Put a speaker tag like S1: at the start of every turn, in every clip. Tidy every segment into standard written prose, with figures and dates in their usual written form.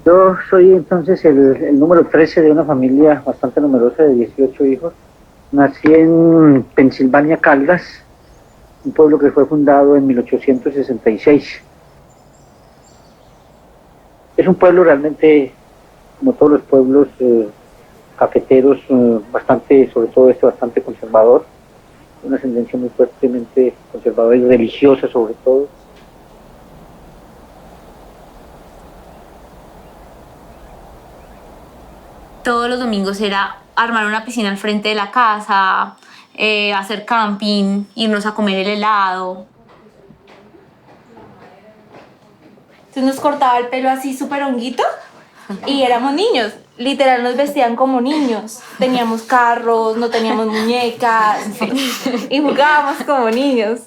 S1: Yo soy entonces el número 13 de una familia bastante numerosa de 18 hijos. Nací en Pensilvania, Caldas, un pueblo que fue fundado en 1866. Es un pueblo realmente, como todos los pueblos cafeteros, bastante, sobre todo este, bastante conservador, una ascendencia muy fuertemente conservadora y religiosa sobre todo.
S2: Todos los domingos era armar una piscina al frente de la casa, hacer camping, irnos a comer el helado.
S3: Entonces nos cortaba el pelo así súper honguito y éramos niños. Literal nos vestían como niños. Teníamos carros, no teníamos muñecas y jugábamos como niños.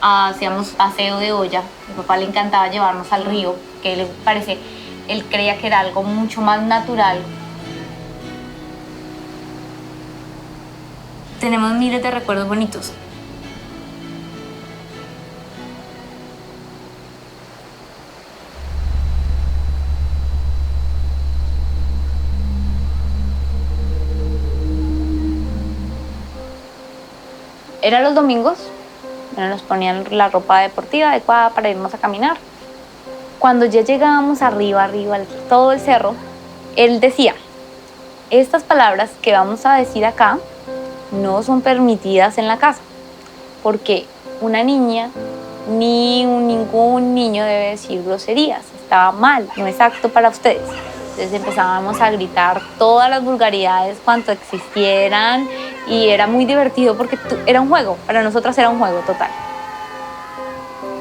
S2: Hacíamos aseo de olla. Mi papá le encantaba llevarnos al río, que él creía que era algo mucho más natural. Tenemos miles de recuerdos bonitos. Eran los domingos, nos ponían la ropa deportiva adecuada para irnos a caminar. Cuando ya llegábamos arriba, todo el cerro, él decía, estas palabras que vamos a decir acá no son permitidas en la casa, porque una niña ni ningún niño debe decir groserías, está mal, no es apto para ustedes. Entonces empezábamos a gritar todas las vulgaridades cuanto existieran y era muy divertido porque era un juego, para nosotras era un juego total.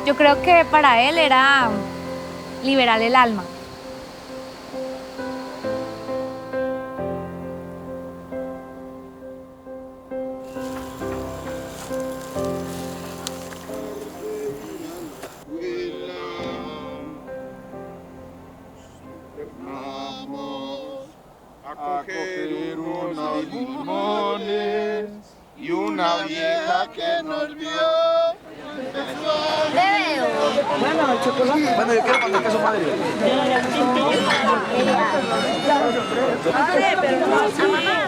S2: Yo creo que para él era liberar el alma.
S4: A coger unos limones y una vieja que nos vio.
S5: Bueno, el chocolate. Bueno, yo quiero contar que su madre.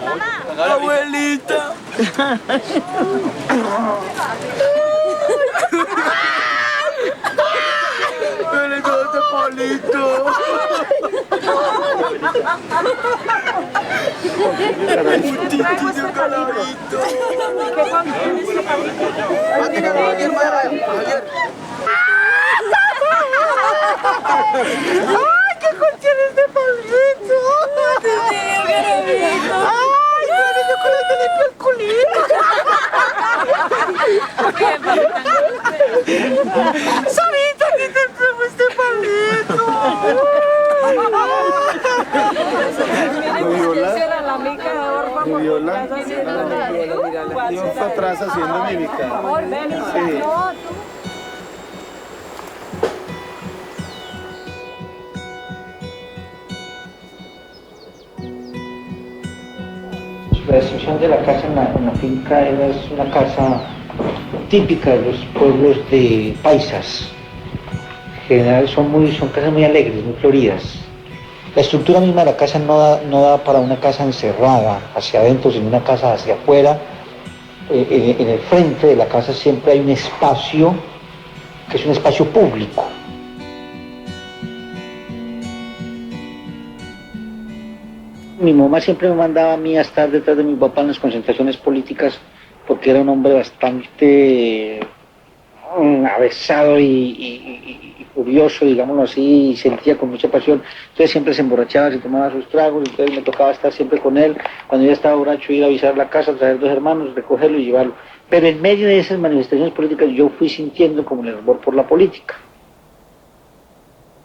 S5: Mamá. Abuelita. ¡Me gusta Paulito! ¡Putito calavito! ¡Ay, qué cuestiones de Paulito! ¡Ay, yo con el limpio el culito! ¡Sabita que te enfermo este Paulito!
S4: Mi Viola, Dios está atrás haciendo mímica. Sí.
S1: La descripción de la casa en la finca es una casa típica de los pueblos de paisas. En general son casas muy alegres, muy floridas. La estructura misma de la casa no da para una casa encerrada hacia adentro, sino una casa hacia afuera. En el frente de la casa siempre hay un espacio que es un espacio público. Mi mamá siempre me mandaba a mí a estar detrás de mi papá en las concentraciones políticas porque era un hombre bastante avesado y furioso, digámoslo así, y sentía con mucha pasión. Entonces siempre se emborrachaba, se tomaba sus tragos, entonces me tocaba estar siempre con él. Cuando ya estaba borracho, ir a avisar la casa, traer dos hermanos, recogerlo y llevarlo. Pero en medio de esas manifestaciones políticas yo fui sintiendo como el hervor por la política.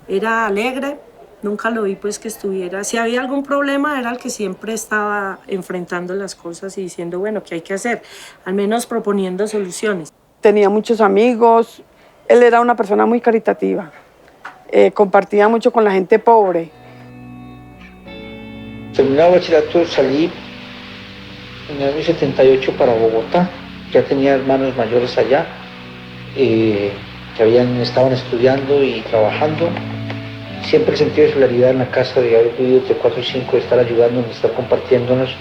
S6: Era alegre, nunca lo vi pues que estuviera, si había algún problema era el que siempre estaba enfrentando las cosas y diciendo, bueno, ¿qué hay que hacer? Al menos proponiendo soluciones.
S7: Tenía muchos amigos, él era una persona muy caritativa, compartía mucho con la gente pobre.
S1: Terminado el bachillerato salí en el año 78 para Bogotá, ya tenía hermanos mayores allá que estaban estudiando y trabajando. siempre el sentido de solidaridad en la casa, de haber vivido entre 4 y 5, de estar ayudándonos, de estar compartiéndonos.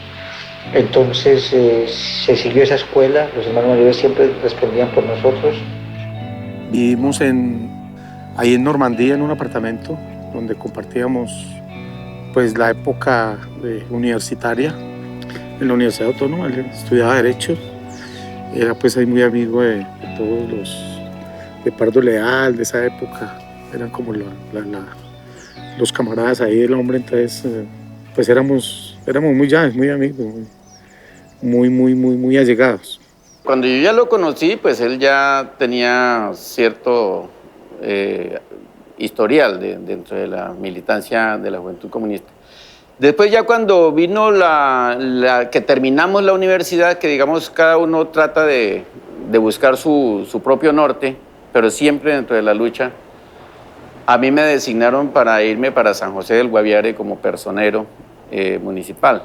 S1: Entonces se siguió esa escuela, los hermanos mayores siempre respondían por nosotros.
S8: Vivimos ahí en Normandía, en un apartamento donde compartíamos pues, la época universitaria en la Universidad Autónoma. Él estudiaba Derecho, era pues ahí muy amigo de todos de Pardo Leal, de esa época. Eran como los camaradas ahí del hombre, entonces pues éramos muy amigos, muy allegados.
S9: Cuando yo ya lo conocí, pues él ya tenía cierto historial dentro de la militancia de la Juventud Comunista. Después ya cuando vino que terminamos la universidad, que digamos cada uno trata de buscar su propio norte, pero siempre dentro de la lucha, a mí me designaron para irme para San José del Guaviare como personero municipal.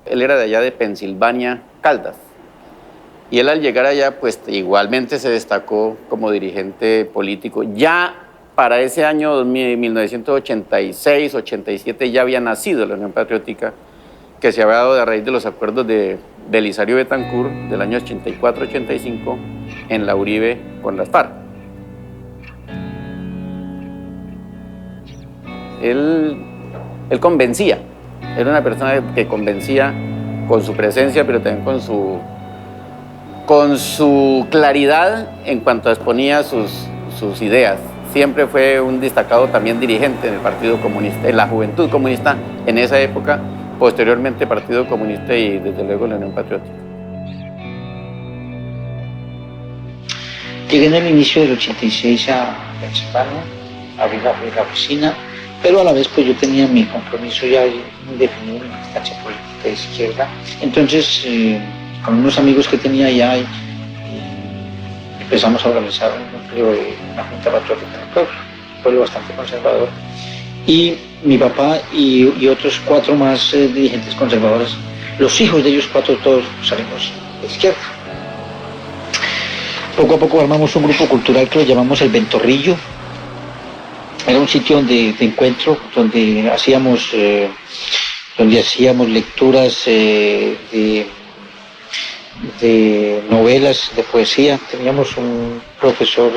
S9: Él era de allá de Pensilvania, Caldas. Y él al llegar allá, pues igualmente se destacó como dirigente político. Ya para ese año 1986, 87, ya había nacido la Unión Patriótica, que se había dado a raíz de los acuerdos de Belisario Betancur del año 84-85 en la Uribe con las FARC. Él convencía, era una persona que convencía con su presencia, pero también con su claridad en cuanto exponía sus ideas. Siempre fue un destacado también dirigente en el Partido Comunista, en la Juventud Comunista en esa época, posteriormente Partido Comunista y desde luego la Unión Patriótica.
S1: Llegué en el inicio del 86 a Pensilvania, abrí la oficina, pero a la vez pues yo tenía mi compromiso ya definido en mi militancia política de izquierda. Entonces, con unos amigos que tenía allá, empezamos a organizar un núcleo de una junta patriótica en el pueblo bastante conservador. Y mi papá y otros 4 más dirigentes conservadores, los hijos de ellos 4 todos salimos de izquierda. Poco a poco armamos un grupo cultural que lo llamamos El Ventorrillo. Era un sitio de encuentro donde hacíamos lecturas de novelas, de poesía. Teníamos un profesor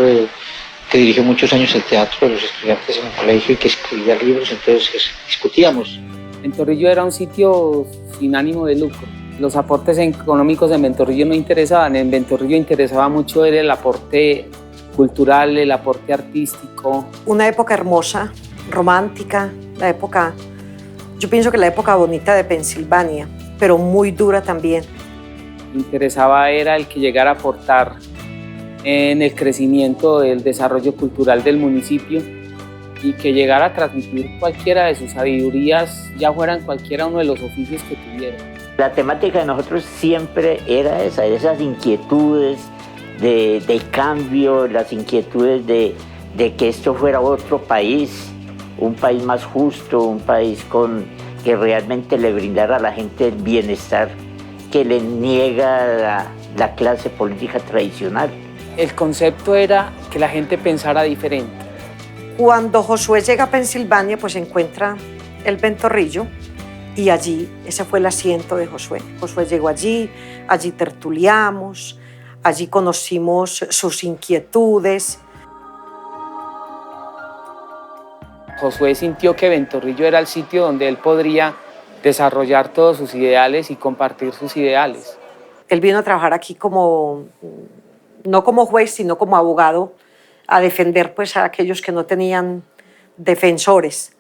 S1: que dirigió muchos años el teatro de los estudiantes en el colegio y que escribía libros, entonces discutíamos.
S10: Ventorrillo era un sitio sin ánimo de lucro. Los aportes económicos en Ventorrillo no interesaban. En Ventorrillo interesaba mucho era el aporte cultural, el aporte artístico.
S11: Una época hermosa, romántica, yo pienso que la época bonita de Pensilvania, pero muy dura también.
S10: Interesaba era el que llegara a aportar en el crecimiento del desarrollo cultural del municipio y que llegara a transmitir cualquiera de sus sabidurías, ya fueran cualquiera uno de los oficios que tuviera.
S12: La temática de nosotros siempre era esas inquietudes de cambio, las inquietudes de que esto fuera otro país, un país más justo, un país que realmente le brindara a la gente el bienestar que le niega la clase política tradicional.
S10: El concepto era que la gente pensara diferente.
S11: Cuando Josué llega a Pensilvania, pues encuentra el Ventorrillo y allí, ese fue el asiento de Josué. Josué llegó allí tertuliamos, allí conocimos sus inquietudes.
S10: Josué sintió que Ventorrillo era el sitio donde él podría desarrollar todos sus ideales y compartir sus ideales.
S11: Él vino a trabajar aquí no como juez, sino como abogado, a defender pues, a aquellos que no tenían defensores.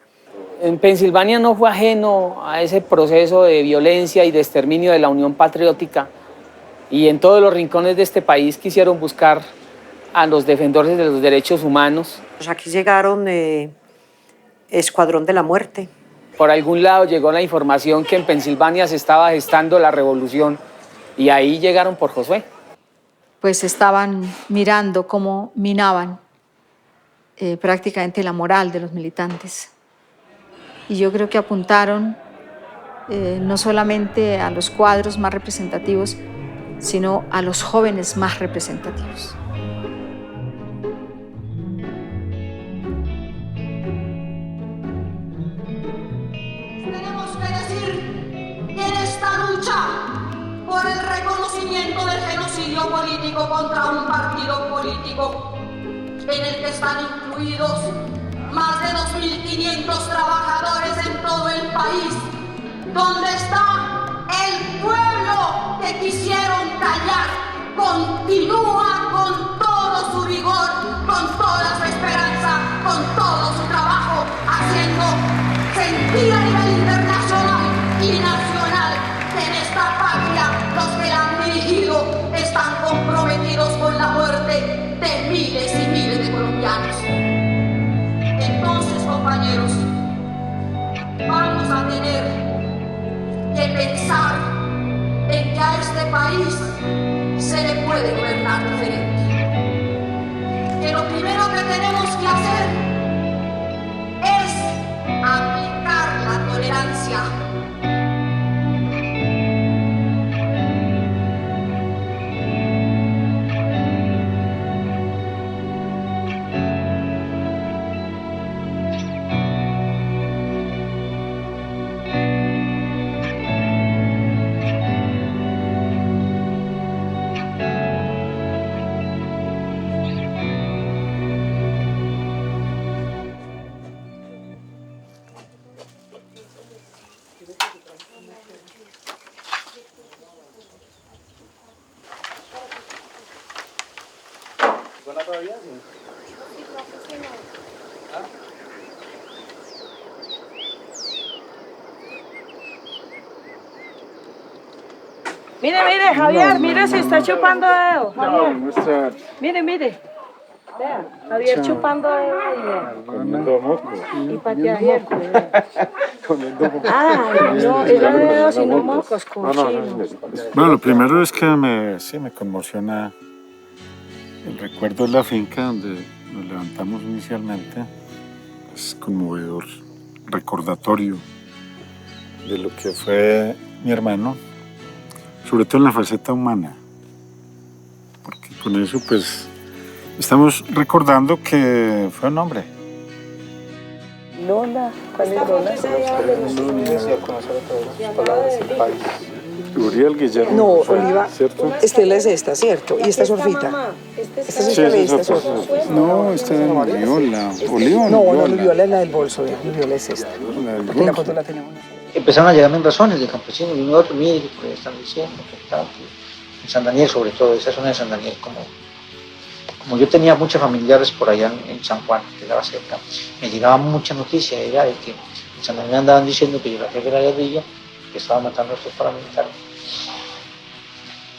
S10: En Pensilvania no fue ajeno a ese proceso de violencia y de exterminio de la Unión Patriótica, y en todos los rincones de este país quisieron buscar a los defensores de los derechos humanos.
S11: Pues aquí llegaron Escuadrón de la Muerte.
S10: Por algún lado llegó la información que en Pensilvania se estaba gestando la revolución y ahí llegaron por Josué.
S13: Pues estaban mirando cómo minaban prácticamente la moral de los militantes. Y yo creo que apuntaron no solamente a los cuadros más representativos, sino a los jóvenes más representativos.
S14: genocidio político contra un partido político en el que están incluidos más de 2.500 trabajadores en todo el país, donde está el pueblo que quisieron callar, continúa con todo su vigor, con toda su esperanza, con todo su trabajo, haciendo sentir a nivel internacional y nacional que en esta patria los que la han dirigido están comprometidos con la muerte de miles y miles de colombianos. Entonces, compañeros, vamos a tener que pensar en que a este país se le puede gobernar diferente. Que lo primero que tenemos que hacer es aplicar la tolerancia.
S6: Mire, mire, Javier, mire si está chupando dedo. Javier.
S8: Muestra.
S6: Mire, mire. Vea, Javier chupando dedo.
S8: Comiendo moco.
S6: Y pateajer.
S8: Comiendo moco.
S6: Ah, no, era dedos y no mocos, cochino.
S15: Bueno, lo primero es que me conmociona el recuerdo de la finca donde nos levantamos inicialmente. Es conmovedor, recordatorio de lo que fue mi hermano, sobre todo en la faceta humana, porque con eso pues estamos recordando que fue un hombre.
S6: Lola, ¿cuál es Lola?
S15: Uriel Guillermo.
S16: No, Oliva.
S15: ¿Cierto?
S16: Estela es esta, ¿cierto? Y esta es Orfita. Esta es Estela y esta es Orfita.
S15: No, esta es Viola.
S16: No, Viola es la del bolso, Viola es esta. Porque la foto la tenemos.
S1: Empezaron a llegarme razones de campesinos, y uno otro, mire, que por ahí están diciendo, que tal, que en San Daniel, sobre todo, esa zona de San Daniel, como yo tenía muchos familiares por allá en San Juan, que quedaba cerca, me llegaba mucha noticia era de que en San Daniel andaban diciendo que yo era jefe de la guerrilla, que estaba matando a estos paramilitares.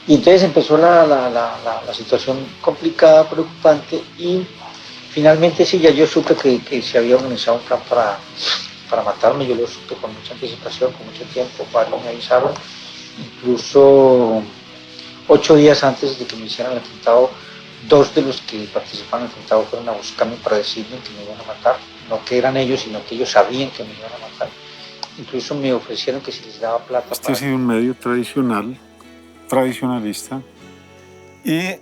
S1: Y entonces empezó la situación complicada, preocupante, y finalmente sí, ya yo supe que se había organizado un plan para matarme. Yo lo supe con mucha anticipación, con mucho tiempo, varios me avisaron, incluso 8 días antes de que me hicieran el atentado, 2 de los que participaron en el atentado fueron a buscarme para decirme que me iban a matar, no que eran ellos, sino que ellos sabían que me iban a matar. Incluso me ofrecieron que si les daba plata.
S15: Este ha sido un medio tradicionalista, y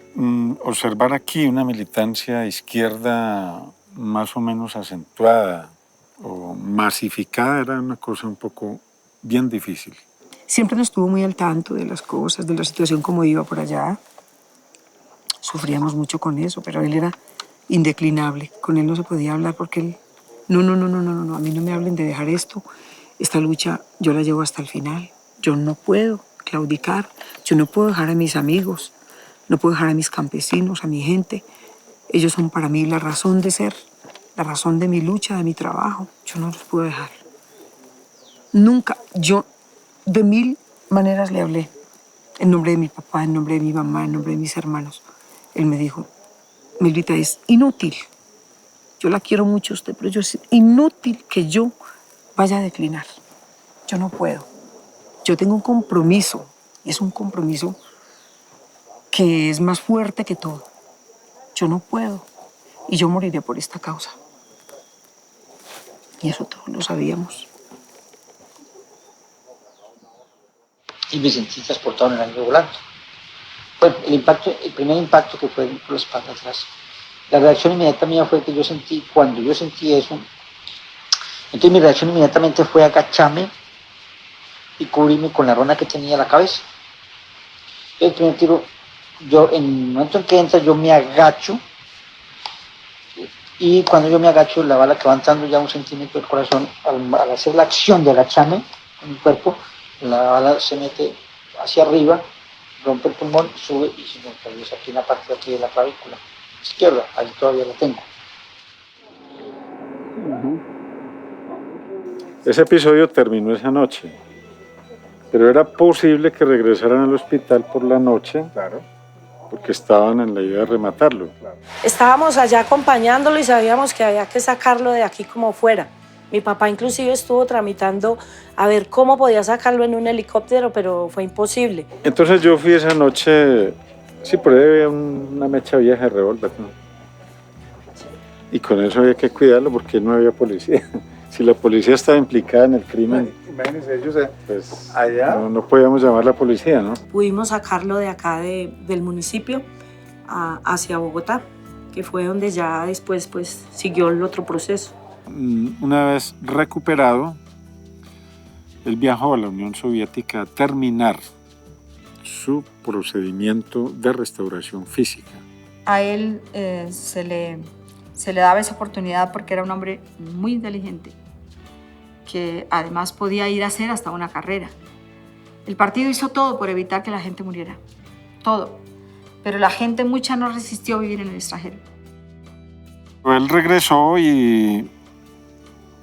S15: observar aquí una militancia izquierda más o menos acentuada o masificada era una cosa un poco bien difícil.
S16: Siempre nos estuvo muy al tanto de las cosas, de la situación como iba por allá. Sufríamos mucho con eso, pero él era indeclinable. Con él no se podía hablar porque él... No, a mí no me hablen de dejar esto. Esta lucha yo la llevo hasta el final. Yo no puedo claudicar, yo no puedo dejar a mis amigos, no puedo dejar a mis campesinos, a mi gente. Ellos son para mí la razón de ser, la razón de mi lucha, de mi trabajo. Yo no los puedo dejar. Nunca, yo de 1000 maneras le hablé. En nombre de mi papá, en nombre de mi mamá, en nombre de mis hermanos. Él me dijo, Milita, es inútil. Yo la quiero mucho a usted, pero es inútil que yo vaya a declinar. Yo no puedo. Yo tengo un compromiso, y es un compromiso que es más fuerte que todo. Yo no puedo, y yo moriré por esta causa. Y eso todos lo sabíamos.
S1: Y me sentí transportado en el aire volando. Bueno, el primer impacto que fue por la espalda atrás. La reacción inmediata mía fue que cuando yo sentí eso, entonces mi reacción inmediatamente fue agacharme y cubrirme con la rona que tenía en la cabeza. El primer tiro Yo, en el momento en que entra, yo me agacho, y cuando yo me agacho, la bala que va entrando ya 1 centímetro del corazón, al hacer la acción de agacharme con mi cuerpo, la bala se mete hacia arriba, rompe el pulmón, sube y se me atraviesa aquí en la parte de aquí de la clavícula izquierda, ahí todavía la tengo.
S15: Ese episodio terminó esa noche, pero era posible que regresaran al hospital por la noche, porque estaban en la idea de rematarlo.
S6: Estábamos allá acompañándolo y sabíamos que había que sacarlo de aquí como fuera. Mi papá inclusive estuvo tramitando a ver cómo podía sacarlo en un helicóptero, pero fue imposible.
S15: Entonces yo fui esa noche, sí, por ahí había una mecha vieja de revólver, ¿no? Y con eso había que cuidarlo porque no había policía. Si la policía estaba implicada en el crimen,
S8: Imagínense, ellos
S15: pues
S8: allá.
S15: no podíamos llamar a la policía, ¿no?
S6: Pudimos sacarlo de acá del municipio hacia Bogotá, que fue donde ya después pues siguió el otro proceso.
S15: Una vez recuperado, él viajó a la Unión Soviética a terminar su procedimiento de restauración física.
S13: A él se le daba esa oportunidad porque era un hombre muy inteligente, que además podía ir a hacer hasta una carrera. El partido hizo todo por evitar que la gente muriera, todo, pero la gente mucha no resistió vivir en el extranjero.
S15: Él regresó y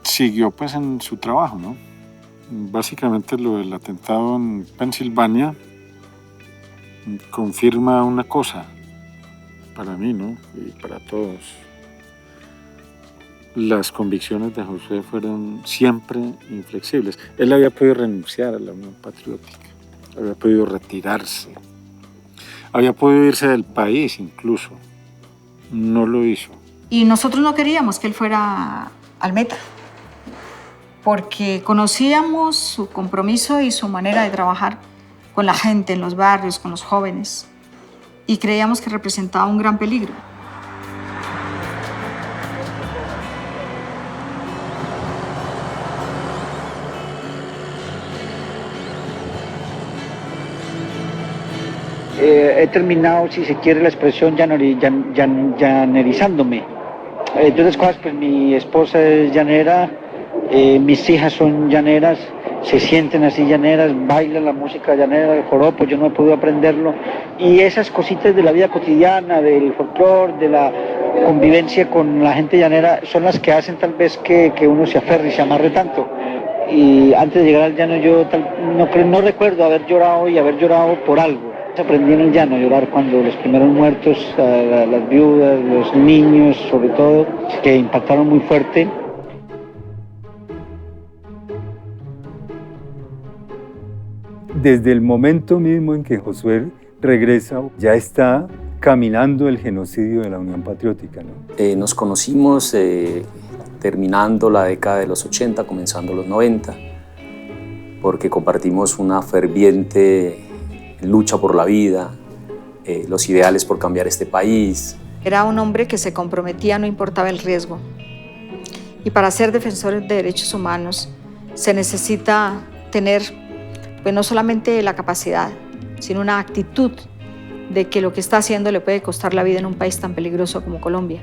S15: siguió pues en su trabajo, ¿no? Básicamente lo del atentado en Pensilvania confirma una cosa para mí, ¿no? Y para todos. Las convicciones de Josué fueron siempre inflexibles. Él había podido renunciar a la Unión Patriótica, había podido retirarse, había podido irse del país incluso. No lo hizo.
S13: Y nosotros no queríamos que él fuera al Meta, porque conocíamos su compromiso y su manera de trabajar con la gente en los barrios, con los jóvenes, y creíamos que representaba un gran peligro.
S1: He terminado, si se quiere la expresión, llanerizándome. Entre otras cosas, pues mi esposa es llanera, mis hijas son llaneras, se sienten así llaneras, bailan la música llanera, el joropo, yo no he podido aprenderlo. Y esas cositas de la vida cotidiana, del folclore, de la convivencia con la gente llanera, son las que hacen tal vez que uno se aferre y se amarre tanto. Y antes de llegar al llano yo no recuerdo haber llorado por algo. Aprendí en el llano a llorar cuando los primeros muertos, las viudas, los niños sobre todo, que impactaron muy fuerte.
S17: Desde el momento mismo en que Josué regresa, ya está caminando el genocidio de la Unión Patriótica, ¿no?
S18: Nos conocimos terminando la década de los 80, comenzando los 90, porque compartimos una ferviente lucha por la vida, los ideales por cambiar este país.
S13: Era un hombre que se comprometía, no importaba el riesgo. Y para ser defensores de derechos humanos se necesita tener pues, no solamente la capacidad, sino una actitud de que lo que está haciendo le puede costar la vida en un país tan peligroso como Colombia.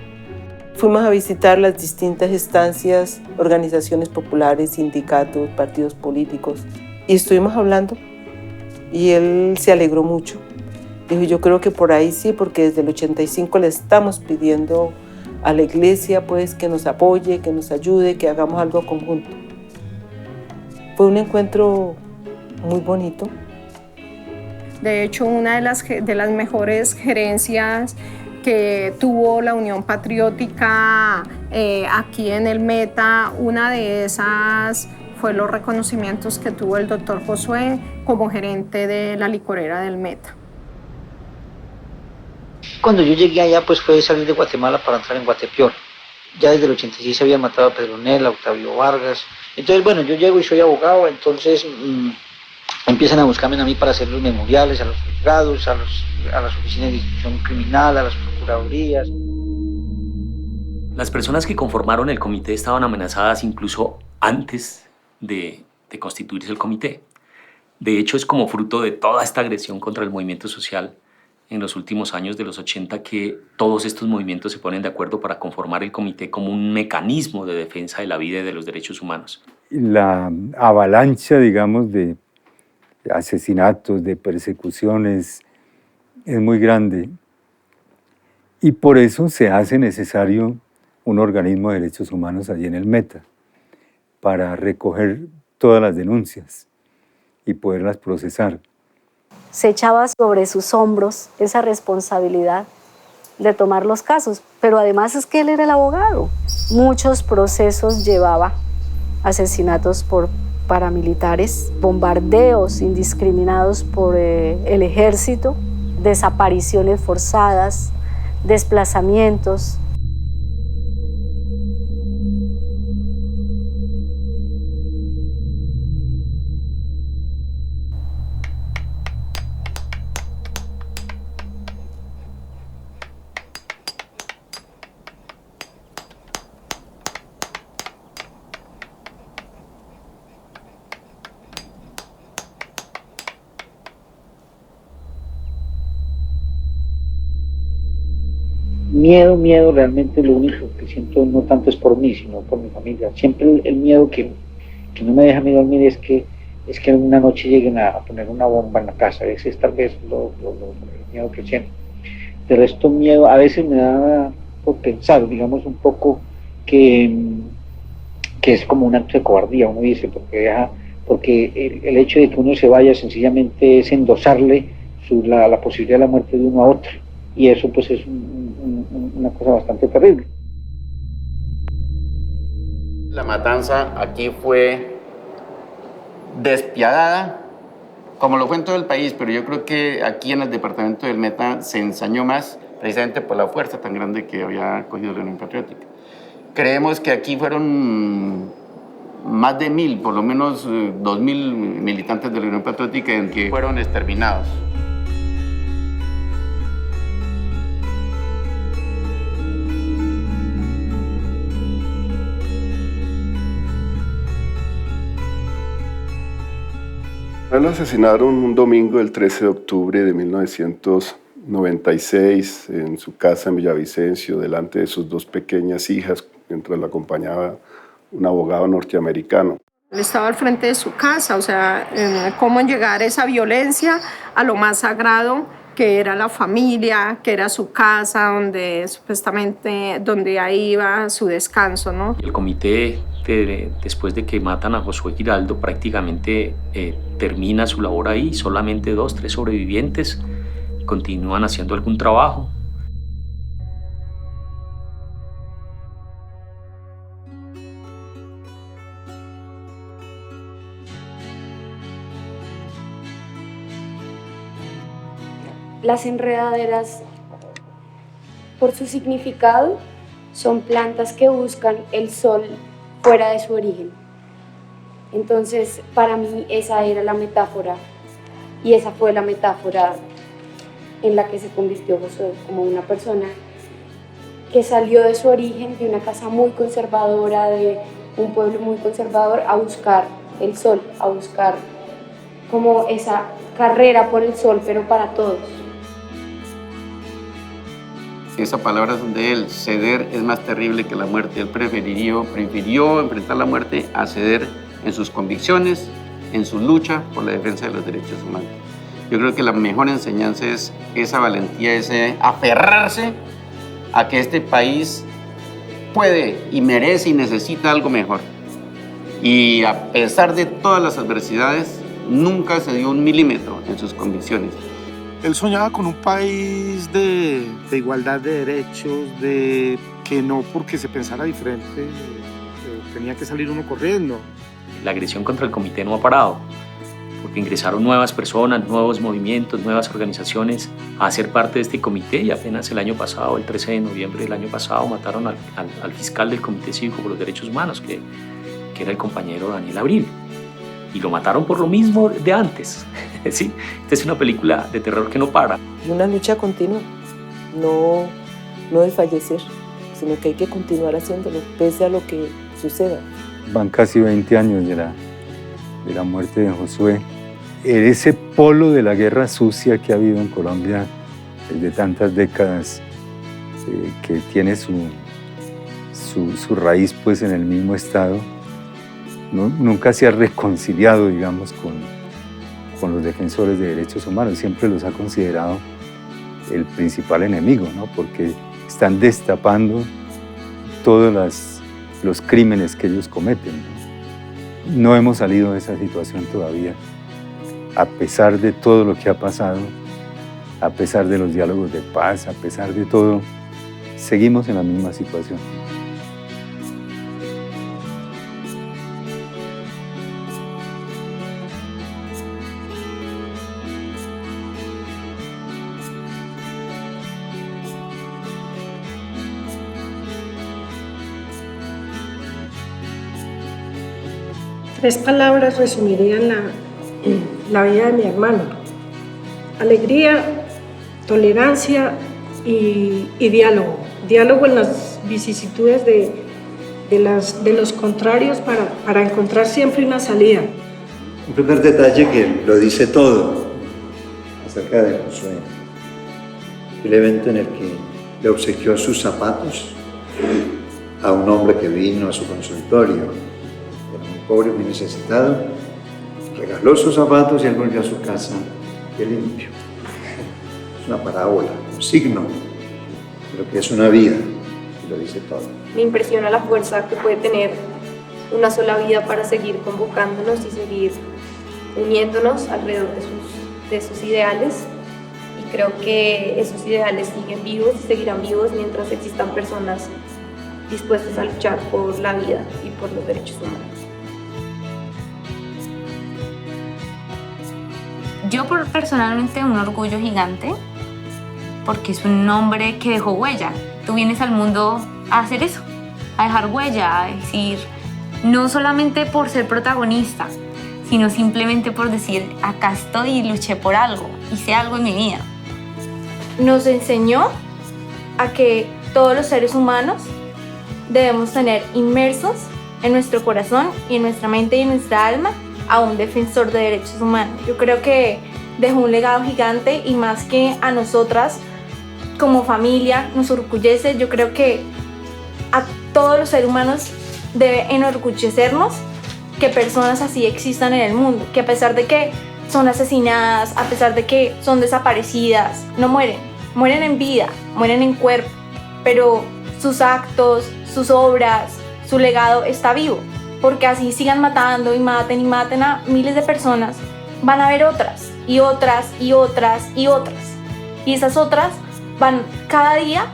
S19: Fuimos a visitar las distintas estancias, organizaciones populares, sindicatos, partidos políticos, y estuvimos hablando. Y él se alegró mucho. Dijo, yo creo que por ahí sí, porque desde el 85 le estamos pidiendo a la iglesia pues, que nos apoye, que nos ayude, que hagamos algo conjunto. Fue un encuentro muy bonito.
S20: De hecho, una de las mejores gerencias que tuvo la Unión Patriótica aquí en el Meta, una de esas fue los reconocimientos que tuvo el doctor Josué como gerente de la licorera del Meta.
S1: Cuando yo llegué allá, pues fue salir de Guatemala para entrar en Guatepeor. Ya desde el 86 se habían matado a Pedronel, a Octavio Vargas. Entonces, bueno, yo llego y soy abogado, entonces empiezan a buscarme a mí para hacer los memoriales a los juzgados, a las oficinas de instrucción criminal, a las procuradurías.
S21: Las personas que conformaron el comité estaban amenazadas incluso antes de constituirse el comité. De hecho, es como fruto de toda esta agresión contra el movimiento social en los últimos años de los 80 que todos estos movimientos se ponen de acuerdo para conformar el comité como un mecanismo de defensa de la vida y de los derechos humanos.
S17: La avalancha, digamos, de asesinatos, de persecuciones, es muy grande. Y por eso se hace necesario un organismo de derechos humanos allí en el Meta, para recoger todas las denuncias y poderlas procesar.
S3: Se echaba sobre sus hombros esa responsabilidad de tomar los casos, pero además es que él era el abogado. Muchos procesos llevaba, asesinatos por paramilitares, bombardeos indiscriminados por el ejército, desapariciones forzadas, desplazamientos.
S1: Miedo realmente lo único que siento no tanto es por mí, sino por mi familia. Siempre el miedo que no me deja a mí dormir es que una noche lleguen a poner una bomba en la casa. Ese es tal vez el miedo que siento. De resto, miedo a veces me da por pensar, digamos, un poco que es como un acto de cobardía, uno dice, porque el hecho de que uno se vaya sencillamente es endosarle la posibilidad de la muerte de uno a otro. Y eso pues es una cosa bastante terrible.
S9: La matanza aquí fue despiadada, como lo fue en todo el país, pero yo creo que aquí en el departamento del Meta se ensañó más, precisamente por la fuerza tan grande que había cogido la Unión Patriótica. Creemos que aquí fueron más de 1000, por lo menos 2000 militantes de la Unión Patriótica en que fueron exterminados.
S22: Lo asesinaron un domingo del 13 de octubre de 1996 en su casa en Villavicencio, delante de sus 2 pequeñas hijas, mientras lo acompañaba un abogado norteamericano.
S20: Él estaba al frente de su casa, o sea, cómo llegar esa violencia a lo más sagrado que era la familia, que era su casa, donde supuestamente donde ahí iba su descanso, ¿no?
S21: El comité, después de que matan a Josué Giraldo, prácticamente termina su labor ahí. Solamente 2, 3 sobrevivientes continúan haciendo algún trabajo.
S3: Las enredaderas, por su significado, son plantas que buscan el sol fuera de su origen. Entonces, para mí esa era la metáfora, y esa fue la metáfora en la que se convirtió Josué, como una persona que salió de su origen, de una casa muy conservadora, de un pueblo muy conservador, a buscar el sol, a buscar como esa carrera por el sol, pero para todos.
S9: Esa palabra es de él, ceder es más terrible que la muerte. Él prefirió enfrentar la muerte a ceder en sus convicciones, en su lucha por la defensa de los derechos humanos. Yo creo que la mejor enseñanza es esa valentía, ese aferrarse a que este país puede y merece y necesita algo mejor. Y a pesar de todas las adversidades, nunca se dio un milímetro en sus convicciones.
S8: Él soñaba con un país de igualdad de derechos, de que no porque se pensara diferente tenía que salir uno corriendo.
S21: La agresión contra el comité no ha parado, porque ingresaron nuevas personas, nuevos movimientos, nuevas organizaciones a ser parte de este comité, y apenas el año pasado, el 13 de noviembre del año pasado, mataron al fiscal del Comité Cívico por los Derechos Humanos, que era el compañero Daniel Abril. Y lo mataron por lo mismo de antes. ¿Sí? Esta es una película de terror que no para.
S19: Y una lucha continua, no desfallecer, sino que hay que continuar haciéndolo, pese a lo que suceda.
S17: Van casi 20 años de la muerte de Josué. Ese polo de la guerra sucia que ha habido en Colombia desde tantas décadas, que tiene su raíz pues en el mismo Estado, nunca se ha reconciliado, digamos, con los defensores de derechos humanos. Siempre los ha considerado el principal enemigo, ¿no? Porque están destapando todos los crímenes que ellos cometen, ¿no? No hemos salido de esa situación todavía, a pesar de todo lo que ha pasado, a pesar de los diálogos de paz, a pesar de todo, seguimos en la misma situación.
S6: Tres palabras resumirían la vida de mi hermano: alegría, tolerancia y diálogo. Diálogo en las vicisitudes de los contrarios para encontrar siempre una salida.
S2: Un primer detalle que lo dice todo acerca de Josué: el evento en el que le obsequió sus zapatos a un hombre que vino a su consultorio, pobre, muy necesitado, regaló sus zapatos y él volvió a su casa y limpio. Es una parábola, un signo de lo que es una vida, y lo dice todo.
S3: Me impresiona la fuerza que puede tener una sola vida para seguir convocándonos y seguir uniéndonos alrededor de sus ideales, y creo que esos ideales siguen vivos y seguirán vivos mientras existan personas dispuestas a luchar por la vida y por los derechos humanos.
S5: Yo personalmente un orgullo gigante, porque es un hombre que dejó huella. Tú vienes al mundo a hacer eso, a dejar huella, a decir, no solamente por ser protagonista, sino simplemente por decir, acá estoy y luché por algo, hice algo en mi vida.
S3: Nos enseñó a que todos los seres humanos debemos tener inmersos en nuestro corazón y en nuestra mente y en nuestra alma a un defensor de derechos humanos. Yo creo que dejó un legado gigante, y más que a nosotras como familia nos orgullece, yo creo que a todos los seres humanos debe enorgullecernos que personas así existan en el mundo, que a pesar de que son asesinadas, a pesar de que son desaparecidas, no mueren, mueren en vida, mueren en cuerpo, pero sus actos, sus obras, su legado está vivo. Porque así sigan matando y maten a miles de personas, van a haber otras, y otras, y otras, y otras. Y esas otras van cada día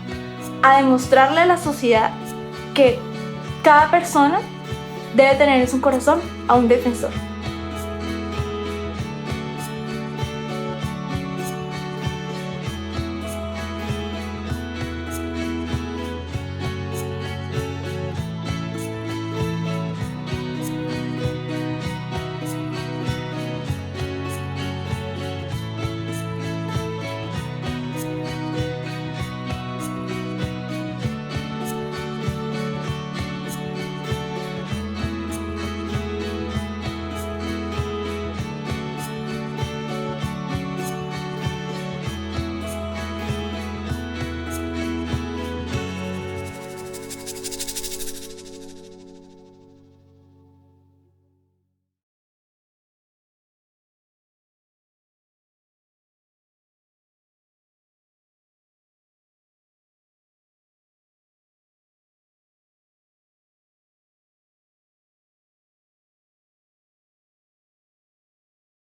S3: a demostrarle a la sociedad que cada persona debe tener en su corazón a un defensor.